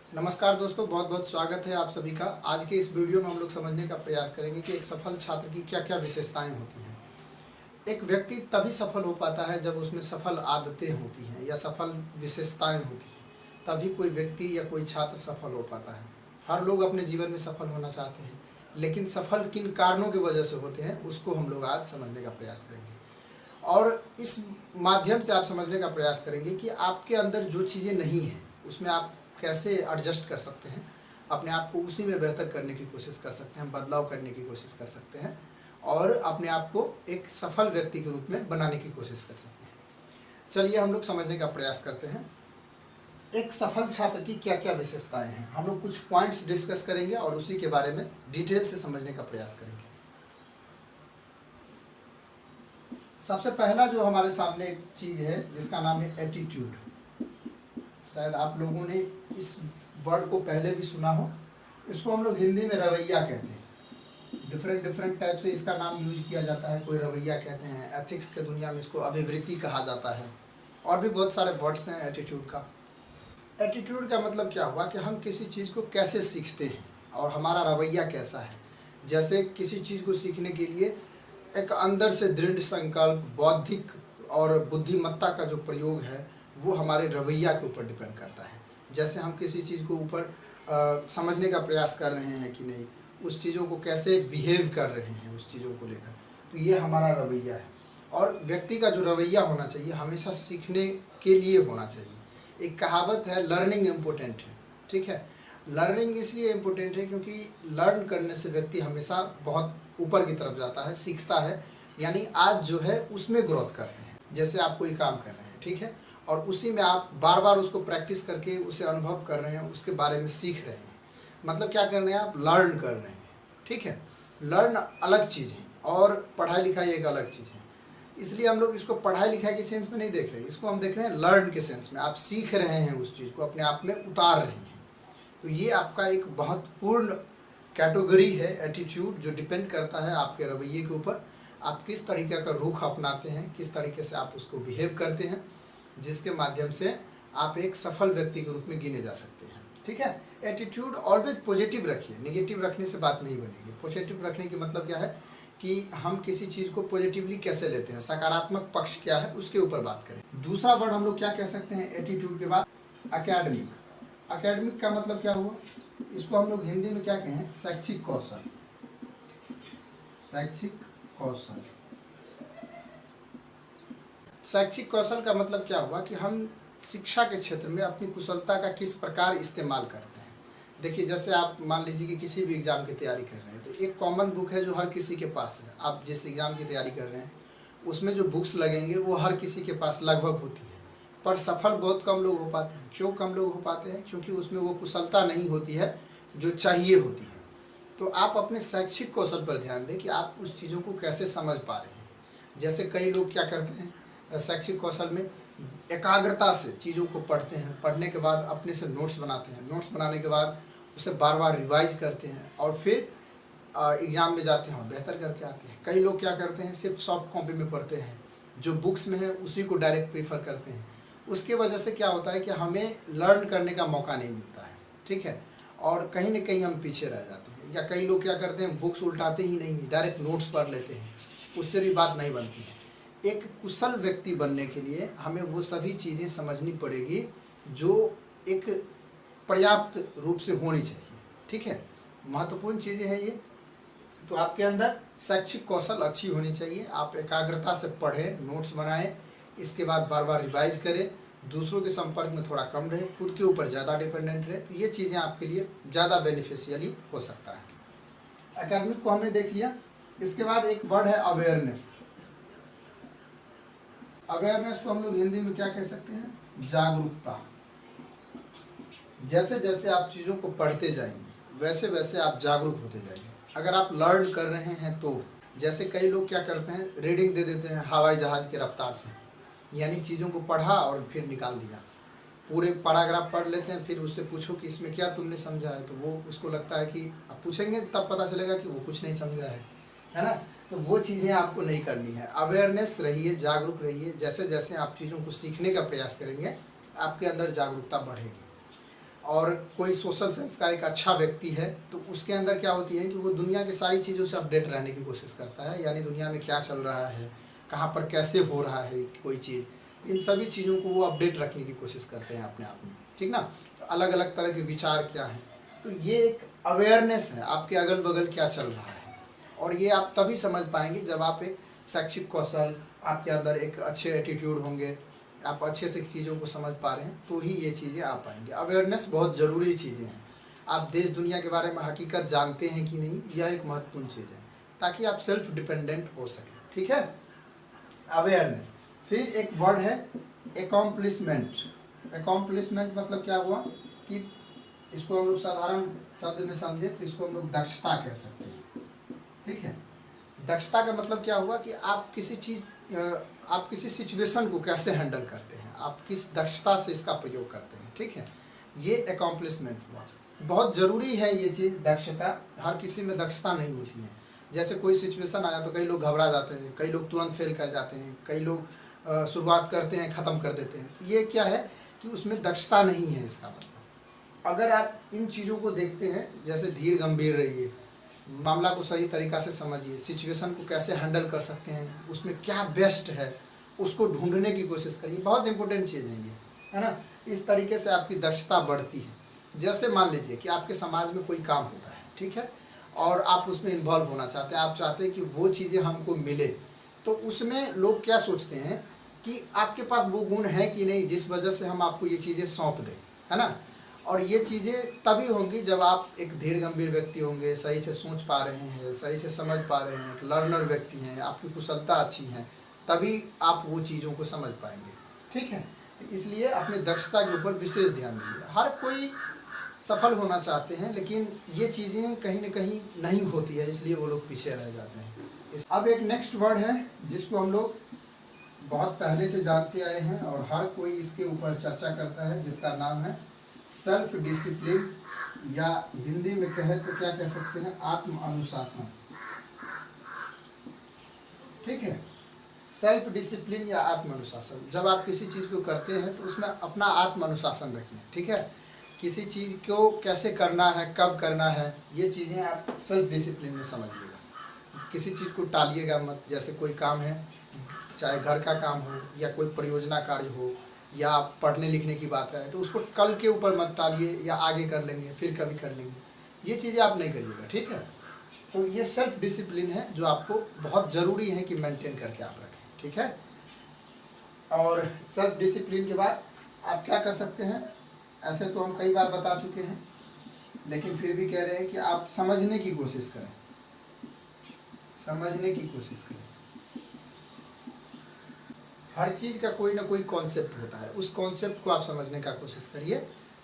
नमस्कार दोस्तों, बहुत बहुत स्वागत है आप सभी का। आज के इस वीडियो में हम लोग समझने का प्रयास करेंगे कि एक सफल छात्र की क्या क्या विशेषताएं होती हैं। एक व्यक्ति तभी सफल हो पाता है जब उसमें सफल आदतें होती हैं या सफल विशेषताएं होती हैं, तभी कोई व्यक्ति या कोई छात्र सफल हो पाता है। हर लोग अपने जीवन में सफल होना चाहते हैं, लेकिन सफल किन कारणों की वजह से होते हैं उसको हम लोग आज समझने का प्रयास करेंगे। और इस माध्यम से आप समझने का प्रयास करेंगे कि आपके अंदर जो चीज़ें नहीं हैं उसमें आप कैसे एडजस्ट कर सकते हैं, अपने आप को उसी में बेहतर करने की कोशिश कर सकते हैं, बदलाव करने की कोशिश कर सकते हैं और अपने आप को एक सफल व्यक्ति के रूप में बनाने की कोशिश कर सकते हैं। चलिए हम लोग समझने का प्रयास करते हैं एक सफल छात्र की क्या क्या विशेषताएं हैं। हम लोग कुछ पॉइंट्स डिस्कस करेंगे और उसी के बारे में डिटेल से समझने का प्रयास करेंगे। सबसे पहला जो हमारे सामने एक चीज़ है जिसका नाम है एटीट्यूड। शायद आप लोगों ने इस वर्ड को पहले भी सुना हो। इसको हम लोग हिंदी में रवैया कहते हैं। डिफरेंट टाइप से इसका नाम यूज किया जाता है। कोई रवैया कहते हैं, एथिक्स के दुनिया में इसको अभिवृत्ति कहा जाता है और भी बहुत सारे वर्ड्स हैं एटीट्यूड का। एटीट्यूड का मतलब क्या हुआ कि हम किसी चीज़ को कैसे सीखते हैं और हमारा रवैया कैसा है। जैसे किसी चीज़ को सीखने के लिए एक अंदर से दृढ़ संकल्प, बौद्धिक और बुद्धिमत्ता का जो प्रयोग है वो हमारे रवैया के ऊपर डिपेंड करता है। जैसे हम किसी चीज़ को ऊपर समझने का प्रयास कर रहे हैं कि नहीं, उस चीज़ों को कैसे बिहेव कर रहे हैं उस चीज़ों को लेकर, तो ये हमारा रवैया है। और व्यक्ति का जो रवैया होना चाहिए हमेशा सीखने के लिए होना चाहिए। एक कहावत है, लर्निंग इम्पोर्टेंट है। ठीक है, लर्निंग इसलिए इम्पोर्टेंट है क्योंकि लर्न करने से व्यक्ति हमेशा बहुत ऊपर की तरफ जाता है, सीखता है। यानी आज जो है उसमें ग्रोथ करते हैं। जैसे आप कोई काम कर रहे हैं, ठीक है, और उसी में आप बार बार उसको प्रैक्टिस करके उसे अनुभव कर रहे हैं, उसके बारे में सीख रहे हैं। मतलब क्या कर रहे हैं, आप लर्न कर रहे हैं। ठीक है, लर्न अलग चीज़ है और पढ़ाई लिखाई एक अलग चीज़ है। इसलिए हम लोग इसको पढ़ाई लिखाई के सेंस में नहीं देख रहे हैं, इसको हम देख रहे हैं लर्न के सेंस में। आप सीख रहे हैं, उस चीज़ को अपने आप में उतार रहे हैं। तो ये आपका एक महत्वपूर्ण कैटेगरी है एटीट्यूड, जो डिपेंड करता है आपके रवैये के ऊपर। आप किस तरीके का रुख अपनाते हैं, किस तरीके से आप उसको बिहेव करते हैं, जिसके माध्यम से आप एक सफल व्यक्ति के रूप में गिने जा सकते हैं। ठीक है, एटीट्यूड ऑलवेज पॉजिटिव रखिए, नेगेटिव रखने से बात नहीं बनेगी। पॉजिटिव रखने की मतलब क्या है कि हम किसी चीज़ को पॉजिटिवली कैसे लेते हैं, सकारात्मक पक्ष क्या है उसके ऊपर बात करें। दूसरा वर्ड हम लोग क्या कह सकते हैं एटीट्यूड के बाद, अकेडमिक। अकेडमिक का मतलब क्या हुआ, इसको हम लोग हिंदी में क्या कहें, शैक्षिक कौशल। शैक्षिक कौशल, शैक्षिक कौशल का मतलब क्या हुआ कि हम शिक्षा के क्षेत्र में अपनी कुशलता का किस प्रकार इस्तेमाल करते हैं। देखिए, जैसे आप मान लीजिए कि किसी भी एग्ज़ाम की तैयारी कर रहे हैं, तो एक कॉमन बुक है जो हर किसी के पास है। आप जिस एग्ज़ाम की तैयारी कर रहे हैं उसमें जो बुक्स लगेंगे वो हर किसी के पास लगभग होती है, पर सफल बहुत कम लोग हो पाते हैं। क्यों कम लोग हो पाते हैं? क्योंकि उसमें वो कुशलता नहीं होती है जो चाहिए होती है। तो आप अपने शैक्षिक कौशल पर ध्यान दें कि आप उस चीज़ों को कैसे समझ पा रहे हैं। जैसे कई लोग क्या करते हैं, शैक्षिक कौशल में एकाग्रता से चीज़ों को पढ़ते हैं, पढ़ने के बाद अपने से नोट्स बनाते हैं, नोट्स बनाने के बाद उसे बार बार रिवाइज करते हैं और फिर एग्ज़ाम में जाते हैं और बेहतर करके आते हैं। कई लोग क्या करते हैं, सिर्फ सॉफ्ट कॉपी में पढ़ते हैं, जो बुक्स में है उसी को डायरेक्ट प्रीफर करते हैं। उसके वजह से क्या होता है कि हमें लर्न करने का मौका नहीं मिलता है। ठीक है, और कहीं ना कहीं हम पीछे रह जाते हैं। या कई लोग क्या करते हैं, बुक्स उल्टाते ही नहीं, डायरेक्ट नोट्स पढ़ लेते हैं, उससे भी बात नहीं बनती है। एक कुशल व्यक्ति बनने के लिए हमें वो सभी चीज़ें समझनी पड़ेगी जो एक पर्याप्त रूप से होनी चाहिए। ठीक है, महत्वपूर्ण चीज़ें हैं ये। तो आपके अंदर शैक्षिक कौशल अच्छी होनी चाहिए। आप एकाग्रता से पढ़ें, नोट्स बनाएं, इसके बाद बार बार रिवाइज करें, दूसरों के संपर्क में थोड़ा कम रहे, खुद के ऊपर ज़्यादा डिपेंडेंट रहे। तो ये चीज़ें आपके लिए ज़्यादा बेनिफिशियली हो सकता है। एकेडमिक को हमने देख लिया। इसके बाद एक वर्ड है अवेयरनेस। अवेयरनेस को हम लोग हिंदी में क्या कह सकते हैं, जागरूकता। जैसे जैसे आप चीज़ों को पढ़ते जाएंगे वैसे वैसे आप जागरूक होते जाएंगे। अगर आप लर्न कर रहे हैं तो, जैसे कई लोग क्या करते हैं, रीडिंग दे देते हैं हवाई जहाज़ की रफ्तार से, यानी चीज़ों को पढ़ा और फिर निकाल दिया। पूरे पैराग्राफ पढ़ लेते हैं, फिर उससे पूछो कि इसमें क्या तुमने समझा है, तो वो उसको लगता है कि आप पूछेंगे तब पता चलेगा कि वो कुछ नहीं समझा है ना। तो वो चीज़ें आपको नहीं करनी है। अवेयरनेस रहिए, जागरूक रहिए। जैसे जैसे आप चीज़ों को सीखने का प्रयास करेंगे आपके अंदर जागरूकता बढ़ेगी। और कोई सोशल सेंस का एक अच्छा व्यक्ति है, तो उसके अंदर क्या होती है कि वो दुनिया की सारी चीज़ों से अपडेट रहने की कोशिश करता है, यानी दुनिया में क्या चल रहा है, कहाँ पर कैसे हो रहा है कोई चीज़, इन सभी चीज़ों को वो अपडेट रखने की कोशिश करते हैं अपने आप में, ठीक ना। तो अलग अलग तरह के विचार क्या हैं, तो ये एक अवेयरनेस है आपके अगल बगल क्या चल रहा है। और ये आप तभी समझ पाएंगे जब आप एक शैक्षिक कौशल, आपके अंदर एक अच्छे एटीट्यूड होंगे, आप अच्छे से चीज़ों को समझ पा रहे हैं, तो ही ये चीज़ें आ पाएंगे। अवेयरनेस बहुत ज़रूरी चीज़ें हैं। आप देश दुनिया के बारे में हकीकत जानते हैं कि नहीं, यह एक महत्वपूर्ण चीज़ है, ताकि आप सेल्फ डिपेंडेंट हो सकें, ठीक है। अवेयरनेस। फिर एक वर्ड है एकॉम्प्लिशमेंट। एकॉम्प्लिशमेंट मतलब क्या हुआ कि इसको हम लोग साधारण शब्द में समझे तो इसको हम लोग दक्षता कह सकते हैं, ठीक है। दक्षता का मतलब क्या हुआ कि आप किसी सिचुएशन को कैसे हैंडल करते हैं, आप किस दक्षता से इसका प्रयोग करते हैं, ठीक है। ये एकॉम्प्लिशमेंट हुआ। बहुत ज़रूरी है ये चीज़, दक्षता। हर किसी में दक्षता नहीं होती है। जैसे कोई सिचुएशन आया तो कई लोग घबरा जाते हैं, कई लोग तुरंत फेल कर जाते हैं, कई लोग शुरुआत करते हैं ख़त्म कर देते हैं। तो ये क्या है कि उसमें दक्षता नहीं है। इसका मतलब अगर आप इन चीज़ों को देखते हैं, जैसे धीर गंभीर रहिए, मामला को सही तरीक़ा से समझिए, सिचुएशन को कैसे हैंडल कर सकते हैं, उसमें क्या बेस्ट है उसको ढूंढने की कोशिश करिए। बहुत इंपॉर्टेंट चीज़ है ये, है ना। इस तरीके से आपकी दक्षता बढ़ती है। जैसे मान लीजिए कि आपके समाज में कोई काम होता है, ठीक है, और आप उसमें इन्वॉल्व होना चाहते हैं, आप चाहते हैं कि वो चीज़ें हमको मिले, तो उसमें लोग क्या सोचते हैं कि आपके पास वो गुण है कि नहीं जिस वजह से हम आपको ये चीज़ें सौंप दें, है ना। और ये चीज़ें तभी होंगी जब आप एक धीर गंभीर व्यक्ति होंगे, सही से सोच पा रहे हैं, सही से समझ पा रहे हैं, एक लर्नर व्यक्ति हैं, आपकी कुशलता अच्छी है, तभी आप वो चीज़ों को समझ पाएंगे, ठीक है। इसलिए अपनी दक्षता के ऊपर विशेष ध्यान दीजिए। हर कोई सफल होना चाहते हैं, लेकिन ये चीज़ें कहीं ना कहीं नहीं होती है, इसलिए वो लोग पीछे रह जाते हैं। अब एक नेक्स्ट वर्ड है जिसको हम लोग बहुत पहले से जानते आए हैं और हर कोई इसके ऊपर चर्चा करता है, जिसका नाम है सेल्फ डिसिप्लिन, या हिंदी में कहे तो क्या कह सकते हैं, आत्म अनुशासन, ठीक है। सेल्फ डिसिप्लिन या आत्म अनुशासन, जब आप किसी चीज़ को करते हैं तो उसमें अपना आत्म अनुशासन रखिए, ठीक है। किसी चीज़ को कैसे करना है, कब करना है, ये चीज़ें आप सेल्फ डिसिप्लिन में समझिएगा। किसी चीज़ को टालिएगा मत। जैसे कोई काम है, चाहे घर का काम हो या कोई परियोजना कार्य हो या पढ़ने लिखने की बात है, तो उसको कल के ऊपर मत टालिए या आगे कर लेंगे, फिर कभी कर लेंगे, ये चीज़ें आप नहीं करिएगा, ठीक है। तो ये सेल्फ डिसिप्लिन है जो आपको बहुत ज़रूरी है कि मेंटेन करके आप रखें, ठीक है। और सेल्फ डिसिप्लिन के बाद आप क्या कर सकते हैं, ऐसे तो हम कई बार बता चुके हैं, लेकिन फिर भी कह रहे हैं कि आप समझने की कोशिश करें, समझने की कोशिश करें। हर चीज़ का कोई ना कोई कॉन्सेप्ट होता है, उस कॉन्सेप्ट को आप समझने का कोशिश करिए,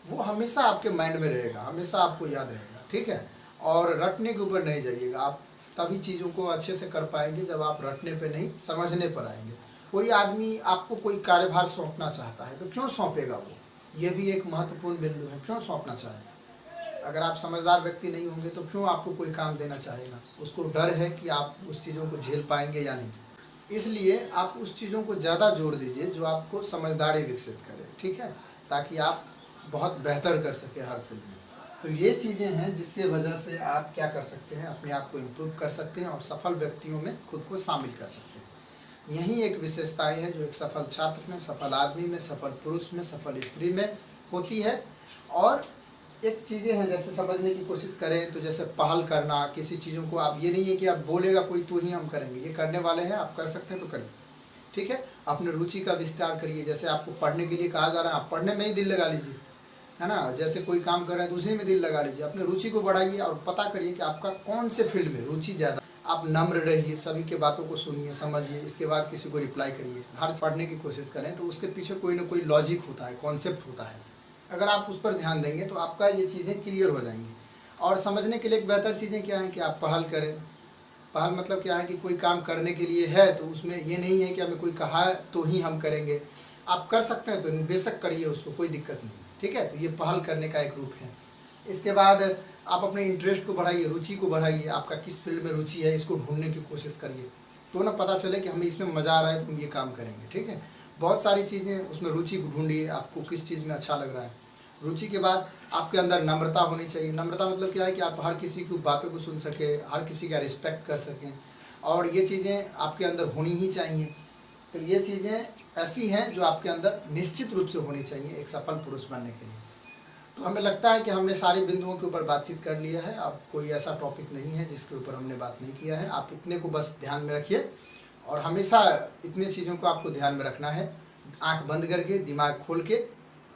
वो हमेशा आपके माइंड में रहेगा, हमेशा आपको याद रहेगा, ठीक है। और रटने के ऊपर नहीं जाइएगा। आप तभी चीज़ों को अच्छे से कर पाएंगे जब आप रटने पे नहीं, समझने पर आएंगे। कोई आदमी आपको कोई कार्यभार सौंपना चाहता है तो क्यों सौंपेगा वो, ये भी एक महत्वपूर्ण बिंदु है। क्यों सौंपना चाहेगा? अगर आप समझदार व्यक्ति नहीं होंगे तो क्यों आपको कोई काम देना चाहेगा? उसको डर है कि आप उस चीज़ों को झेल पाएंगे या नहीं। इसलिए आप उस चीज़ों को ज़्यादा जोर दीजिए जो आपको समझदारी विकसित करे, ठीक है, ताकि आप बहुत बेहतर कर सके हर फील्ड में। तो ये चीज़ें हैं जिसके वजह से आप क्या कर सकते हैं, अपने आप को इम्प्रूव कर सकते हैं और सफल व्यक्तियों में खुद को शामिल कर सकते हैं। यही एक विशेषताएं हैं जो एक सफल छात्र में, सफल आदमी में, सफल पुरुष में, सफल स्त्री में होती है। और एक चीज़ें हैं जैसे समझने की कोशिश करें तो जैसे पहल करना, किसी चीज़ों को आप, ये नहीं है कि आप बोलेगा कोई तो ही हम करेंगे, ये करने वाले हैं, आप कर सकते हैं तो करिए, ठीक है। अपने रुचि का विस्तार करिए। जैसे आपको पढ़ने के लिए कहा जा रहा है, आप पढ़ने में ही दिल लगा लीजिए, है ना। जैसे कोई काम कर रहे हैं तो उसी में दिल लगा लीजिए, अपने रुचि को बढ़ाइए और पता करिए कि आपका कौन से फील्ड में रुचि ज़्यादा। आप नम्र रहिए, सभी के बातों को सुनिए, समझिए, इसके बाद किसी को रिप्लाई करिए। हर पढ़ने की कोशिश करें तो उसके पीछे कोई ना कोई लॉजिक होता है, कॉन्सेप्ट होता है। अगर आप उस पर ध्यान देंगे तो आपका ये चीज़ें क्लियर हो जाएंगी। और समझने के लिए एक बेहतर चीज़ें क्या हैं कि आप पहल करें। पहल मतलब क्या है कि कोई काम करने के लिए है तो उसमें ये नहीं है कि हमें कोई कहा तो ही हम करेंगे, आप कर सकते हैं तो बेशक करिए, उसको कोई दिक्कत नहीं, ठीक है। तो ये पहल करने का एक रूप है। इसके बाद आप अपने इंटरेस्ट को बढ़ाइए, रुचि को बढ़ाइए। आपका किस फील्ड में रुचि है इसको ढूंढने की कोशिश करिए, तो ना पता चले कि हमें इसमें मज़ा आ रहा है तो हम ये काम करेंगे, ठीक है। बहुत सारी चीज़ें उसमें रुचि ढूंढिए, आपको किस चीज़ में अच्छा लग रहा है। रुचि के बाद आपके अंदर नम्रता होनी चाहिए। नम्रता मतलब क्या है कि आप हर किसी की बातों को सुन सके, हर किसी का रिस्पेक्ट कर सकें, और ये चीज़ें आपके अंदर होनी ही चाहिए। तो ये चीज़ें ऐसी हैं जो आपके अंदर निश्चित रूप से होनी चाहिए एक सफल पुरुष बनने के लिए। तो हमें लगता है कि हमने सारे बिंदुओं के ऊपर बातचीत कर लिया है। अब कोई ऐसा टॉपिक नहीं है जिसके ऊपर हमने बात नहीं किया है। आप इतने को बस ध्यान में रखिए, और हमेशा इतने चीज़ों को आपको ध्यान में रखना है, आंख बंद करके, दिमाग खोल के,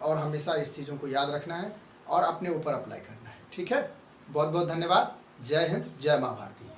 और हमेशा इस चीज़ों को याद रखना है और अपने ऊपर अप्लाई करना है। ठीक है, बहुत बहुत धन्यवाद। जय हिंद, जय माँ भारती।